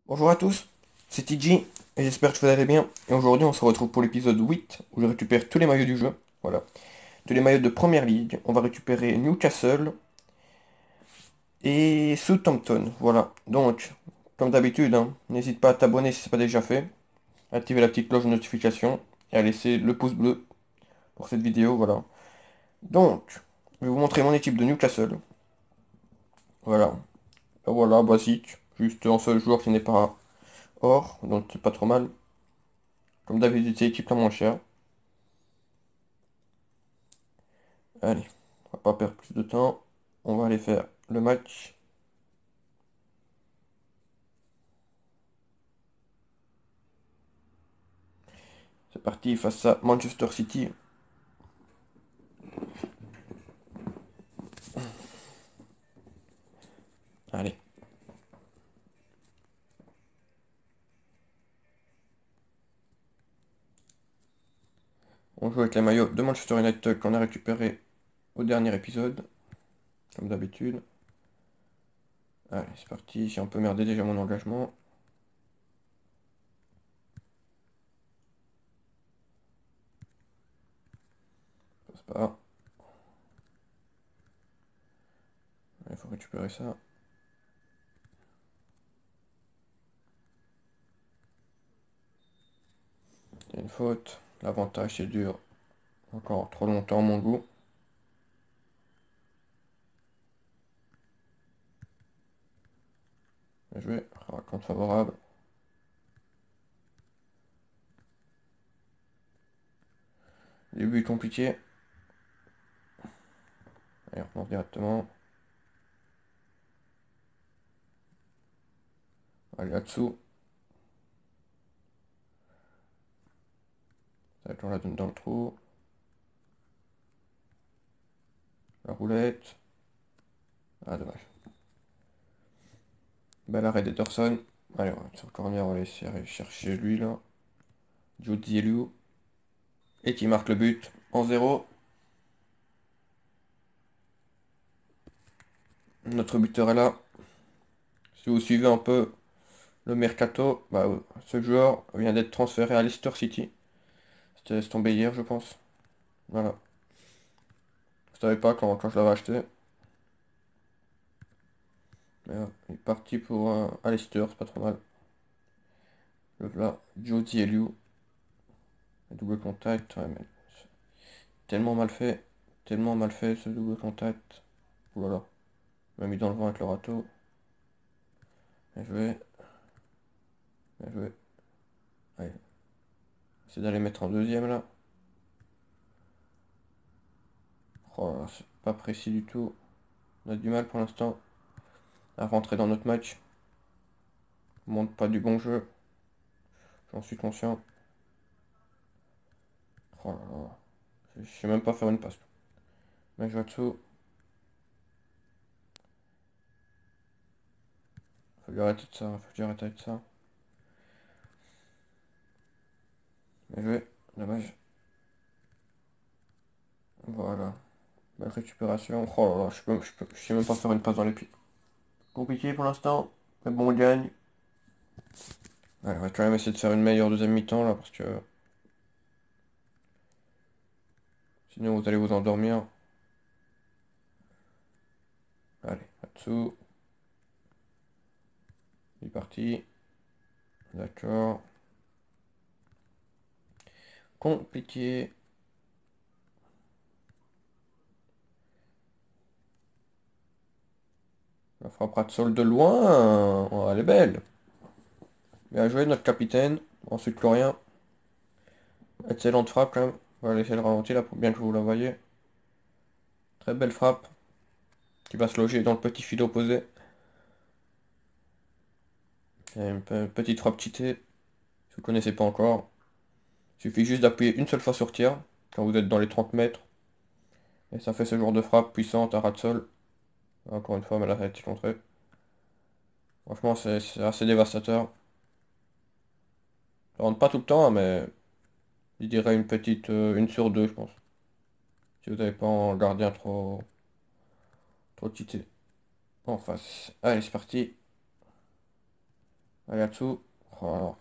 Bonjour à tous, c'est TG et j'espère que vous allez bien. Et aujourd'hui on se retrouve pour l'épisode 8 où je récupère tous les maillots du jeu. Voilà. Tous les maillots de Première Ligue. On va récupérer Newcastle et Southampton. Voilà. Donc, comme d'habitude, hein, n'hésite pas à t'abonner si ce n'est pas déjà fait. Activer la petite cloche de notification et à laisser le pouce bleu pour cette vidéo. Voilà. Donc, je vais vous montrer mon équipe de Newcastle. Voilà. Voilà, basique. Juste un seul joueur qui n'est pas or, donc c'est pas trop mal. Comme d'habitude, c'est l'équipe la moins chère. Allez, on va pas perdre plus de temps. On va aller faire le match. C'est parti face à Manchester City. Allez, on joue avec les maillots de Manchester United qu'on a récupéré au dernier épisode, comme d'habitude. Allez, c'est parti. J'ai un peu merdé déjà mon engagement. Passe pas. Il faut récupérer ça. Il y a une faute. L'avantage, c'est dur. Encore trop longtemps, mon goût. Bien joué. Raconte favorable. Début compliqué. Allez, on lance directement. Allez, là-dessous. Ça, on la donne dans le trou. La roulette. Ah, dommage. Bel arrêt d'Ederson. Allez, on va sur le corner, on va essayer de chercher lui là. Jody Elliou. Et qui marque le but en 0. Notre buteur est là. Si vous suivez un peu le mercato, bah, ce joueur vient d'être transféré à Leicester City. C'était tombé hier, je pense. Voilà. Je savais pas quand je l'avais acheté. Mais il est parti pour à Leicester, c'est pas trop mal. Le voilà, Jody Elliou. Double contact. Ouais, mais tellement mal fait. Tellement mal fait ce double contact. Voilà. Il m'a mis dans le vent avec le râteau. Bien joué. Bien joué. Allez. C'est d'aller mettre en deuxième là. Oh là là, c'est pas précis du tout. On a du mal pour l'instant à rentrer dans notre match. On montre pas du bon jeu. J'en suis conscient. Oh là là. Je sais même pas faire une passe. Mais je vois dessous. Faut lui arrêter de ça. Faut lui arrêter de ça. Bien joué. Dommage. Voilà. Belle récupération. Oh là là. Je sais même pas faire une passe dans les pieds. Compliqué pour l'instant. Mais bon, on gagne. Ouais, on va quand même essayer de faire une meilleure deuxième mi-temps là. Parce que sinon vous allez vous endormir. Allez, là-dessous. Il est parti. D'accord. Compliqué. La frappe de sol de loin. Oh, elle est belle. Bien joué, notre capitaine. Ensuite, Florian. Excellente frappe quand même. On va laisser le ralenti là pour bien que vous la voyez. Très belle frappe qui va se loger dans le petit fil opposé. Et une petite frappe cheatée. Si vous ne connaissez pas encore. Il suffit juste d'appuyer une seule fois sur tir quand vous êtes dans les 30 mètres. Et ça fait ce genre de frappe puissante à ras de sol. Encore une fois, mais là ça a été contré. Franchement, c'est assez dévastateur. Ça rentre pas tout le temps, hein, mais je dirais une petite une sur deux, je pense. Si vous n'avez pas un gardien trop cheaté. En face. Allez, c'est parti. Allez là-dessous. Oh,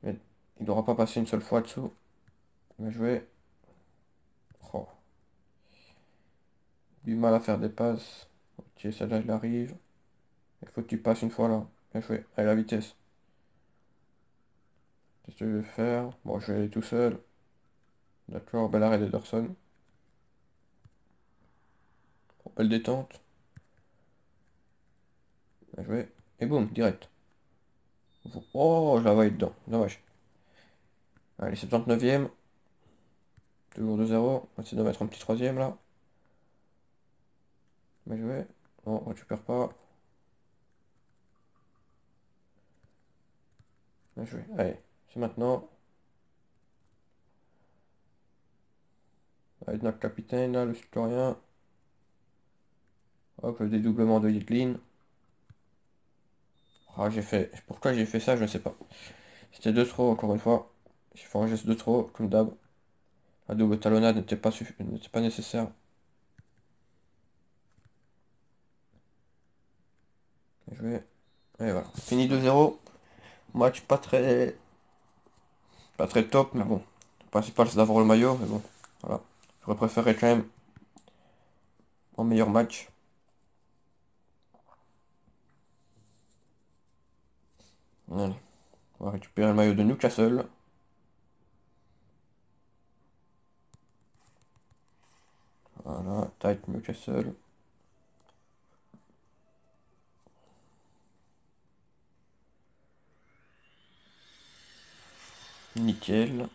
il n'aura pas passé une seule fois dessous. Bien joué. Oh, du mal à faire des passes. Ok, celle-là, il arrive. Il faut que tu passes une fois là. Bien joué. Allez, la vitesse. Qu'est-ce que je vais faire? Bon, je vais aller tout seul. D'accord, bel arrêt d'Ederson. Belle détente. Bien joué. Et boum, direct. Oh, je la voyais dedans. Dommage. Allez, 79e. Toujours 2-0. On va essayer de mettre un petit troisième là. Bien joué. Non, on récupère pas. Bien joué. Allez, c'est maintenant. Avec notre capitaine là, le citoyen. Hop, le dédoublement de Yedlin. Ah, j'ai fait. Pourquoi j'ai fait ça, je ne sais pas. C'était de trop, encore une fois. J'ai fait un geste de trop, comme d'hab. La double talonnade n'était pas nécessaire. Bien joué. Et voilà. Fini 2-0. Match pas très top, mais bon. Le principal c'est d'avoir le maillot, mais bon. Voilà. J'aurais préféré quand même un meilleur match. Allez. On va récupérer le maillot de Newcastle. Voilà, tight Newcastle. Nickel.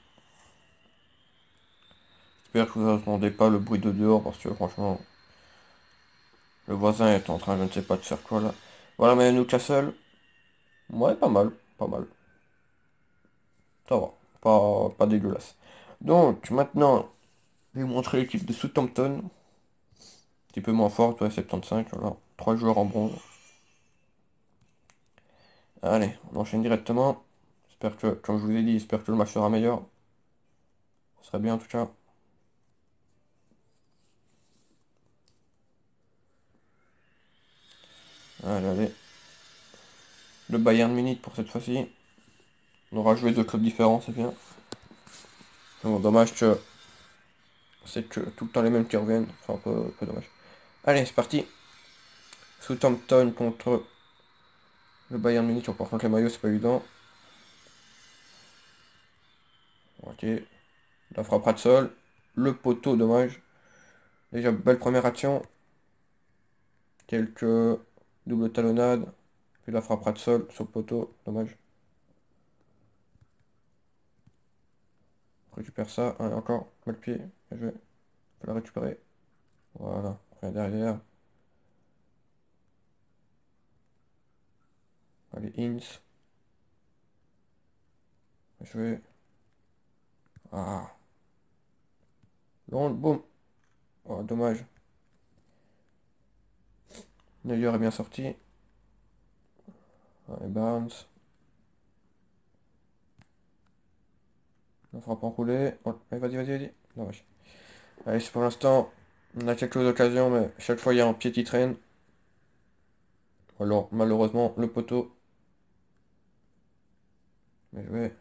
J'espère que vous n'entendez pas le bruit de dehors parce que franchement, le voisin est en train, je ne sais pas de faire quoi là. Voilà, mais Newcastle, ouais, pas mal, pas mal. Ça va, pas dégueulasse. Donc, maintenant, je vais vous montrer l'équipe de Southampton. Un petit peu moins forte, ouais, 75, voilà. 3 joueurs en bronze. Allez, on enchaîne directement. J'espère que, comme je vous ai dit, j'espère que le match sera meilleur. Ce serait bien en tout cas. Allez, allez. Le Bayern Munich pour cette fois-ci. On aura joué deux clubs différents, c'est bien. Bon, dommage que c'est que tout le temps les mêmes qui reviennent. C'est un peu dommage. Allez, c'est parti. Southampton contre le Bayern Munich. Par contre, les maillots, c'est pas évident. Ok. La frappe ras de sol. Le poteau, dommage. Déjà, belle première action. Quelques double talonnades. Puis la frappe ras de sol sur le poteau. Dommage. On récupère ça. Allez, encore. Mal pied. Bien joué. On peut la récupérer. Voilà. On revient derrière. Allez, Ince. Bien joué. Ah. Long, boum. Oh, dommage. Neuer est bien sorti. Allez, Barnes. La frappe enroulée. Oh, allez, vas-y, vas-y, vas-y. Dommage. Allez, c'est pour l'instant. On a quelques occasions, mais chaque fois il y a un pied qui traîne. Alors, malheureusement, le poteau. Bien joué.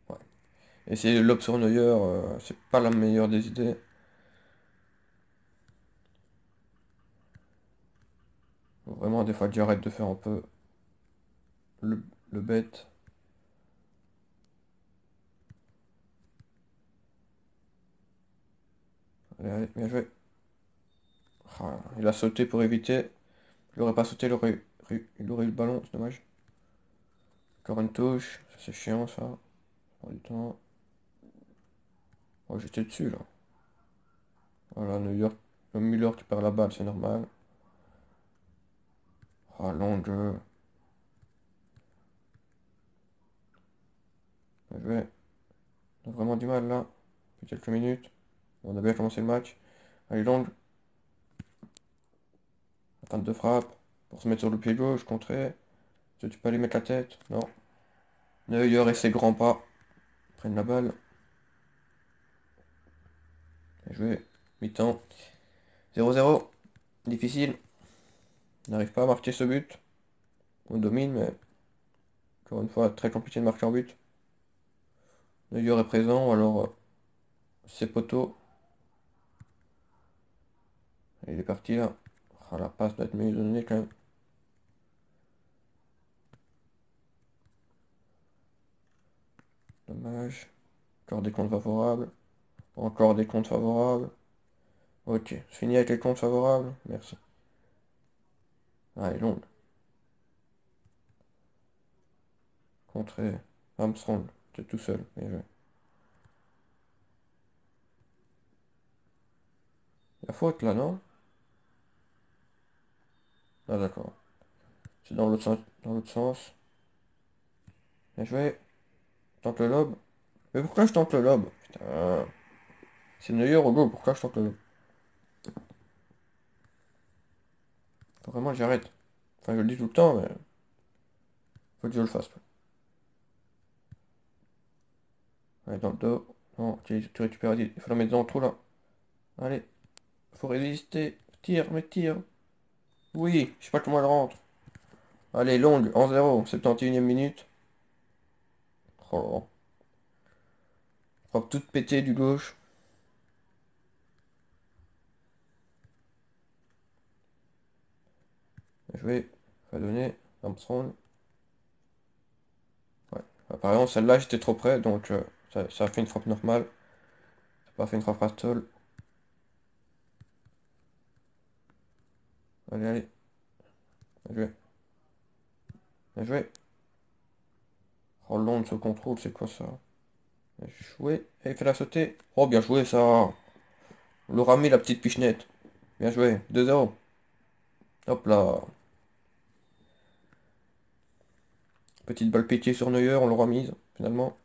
Ouais. Et c'est lob sur Neuer, c'est pas la meilleure des idées. Faut vraiment, des fois, que j'arrête de faire un peu le, le bête. Allez, allez, bien joué. Ah, il a sauté pour éviter. Il aurait pas sauté, il aurait eu le ballon, c'est dommage. Encore une touche. Ça, c'est chiant, ça. Ça prend du temps. Oh, j'étais dessus, là. Voilà, New York. Le Müller qui perd la balle, c'est normal. Ah, long jeu. Bien joué. On a vraiment du mal, là. Depuis quelques minutes. On a bien commencé le match. Allez, longue. Attente de frappe. Pour se mettre sur le pied gauche, contrer. Est-ce que tu peux aller mettre la tête? Non. Neuer et ses grands pas prennent la balle. Bien joué. Mi-temps. 0-0. Difficile. On n'arrive pas à marquer ce but. On domine, mais encore une fois, très compliqué de marquer en but. Neuer est présent, alors c'est poteau. Il est parti là. Ah, la passe doit être mieux donnée quand même. Dommage. Encore des comptes favorables. Encore des comptes favorables. Ok, je finis avec les comptes favorables. Merci. Ah, elle est longue. Contré. Armstrong. T'es tout seul. Bien joué. La faute là, non? Ah d'accord. C'est dans l'autre sens. Dans l'autre sens. Bien joué. Tente le lobe. Mais pourquoi je tente le lobe? Putain. C'est Neuer au go, pourquoi je tente le lobe? Faut vraiment que j'arrête. Enfin, je le dis tout le temps, mais faut que je le fasse. Allez, dans le dos. Non, tu récupères vite. Il faut la mettre dans le trou là. Allez. Faut résister. Tire, mais tire. Oui, je sais pas comment elle rentre. Allez, longue, 1-0, 71e minute. Oh là là. Frappe toute pétée du gauche. Bien joué. Pas donné. Armstrong. Ouais. Bah, par exemple, celle-là, j'étais trop près, donc ça a fait une frappe normale. Ça a pas fait une frappe à sol. Allez, allez. Bien joué. Bien joué. Oh, long de ce contrôle, c'est quoi ça? Bien joué. Et il fait la sauter. Oh, bien joué ça. On l'aura mis la petite pichenette. Bien joué. 2-0. Hop là. Petite balle pétiée sur Neuer, on l'aura mise, finalement.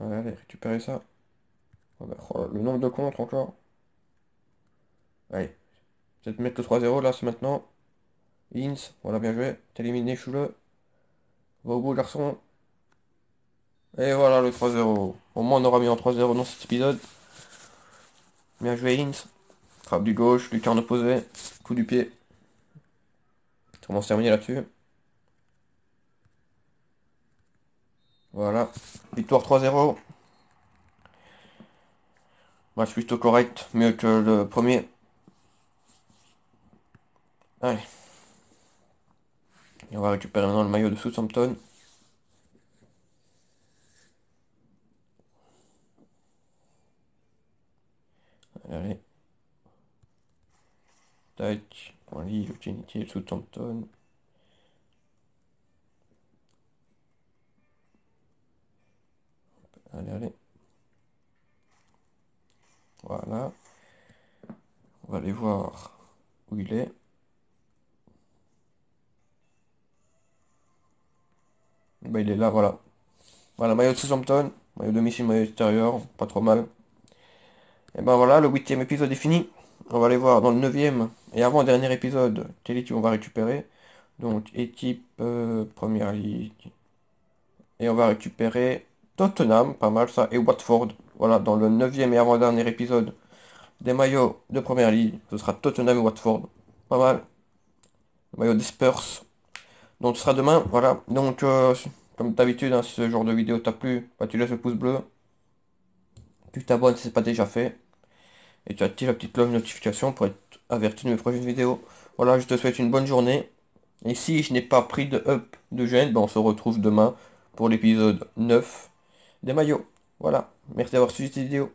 Allez, allez, récupérer ça. Oh, bah, oh, le nombre de contres encore. Allez. Peut-être mettre le 3-0 là, c'est maintenant. Ins, voilà, bien joué. T'es éliminé, Choule. Va au bout, garçon. Et voilà le 3-0. Au moins, on aura mis en 3-0 dans cet épisode. Bien joué, Ins. Frappe du gauche, lucarne opposé. Coup du pied. On va se terminer là-dessus. Voilà. Victoire 3-0. Match plutôt correct. Mieux que le premier. Allez. Et on va récupérer maintenant le maillot de Southampton. Allez, allez. Tac. Point livre, utility, Southampton. Allez, allez. Voilà. On va aller voir où il est. Bah, il est là, voilà. Voilà, maillot de Southampton. Maillot domicile, maillot extérieur. Pas trop mal. Et ben voilà, le 8e épisode est fini. On va aller voir dans le 9e et avant-dernier épisode quelle équipe on va récupérer. Donc équipe Première Ligue. Et on va récupérer Tottenham, pas mal ça, et Watford. Voilà, dans le 9e et avant-dernier épisode des maillots de Première Ligue, ce sera Tottenham et Watford. Pas mal. Le maillot des Spurs. Donc ce sera demain, voilà. Donc comme d'habitude, hein, si ce genre de vidéo t'a plu, bah, tu laisses le pouce bleu. Tu t'abonnes si c'est pas déjà fait. Et tu actives la petite cloche de notification pour être averti de mes prochaines vidéos. Voilà, je te souhaite une bonne journée. Et si je n'ai pas pris de up de gêne, ben on se retrouve demain pour l'épisode 9 des maillots. Voilà, merci d'avoir suivi cette vidéo.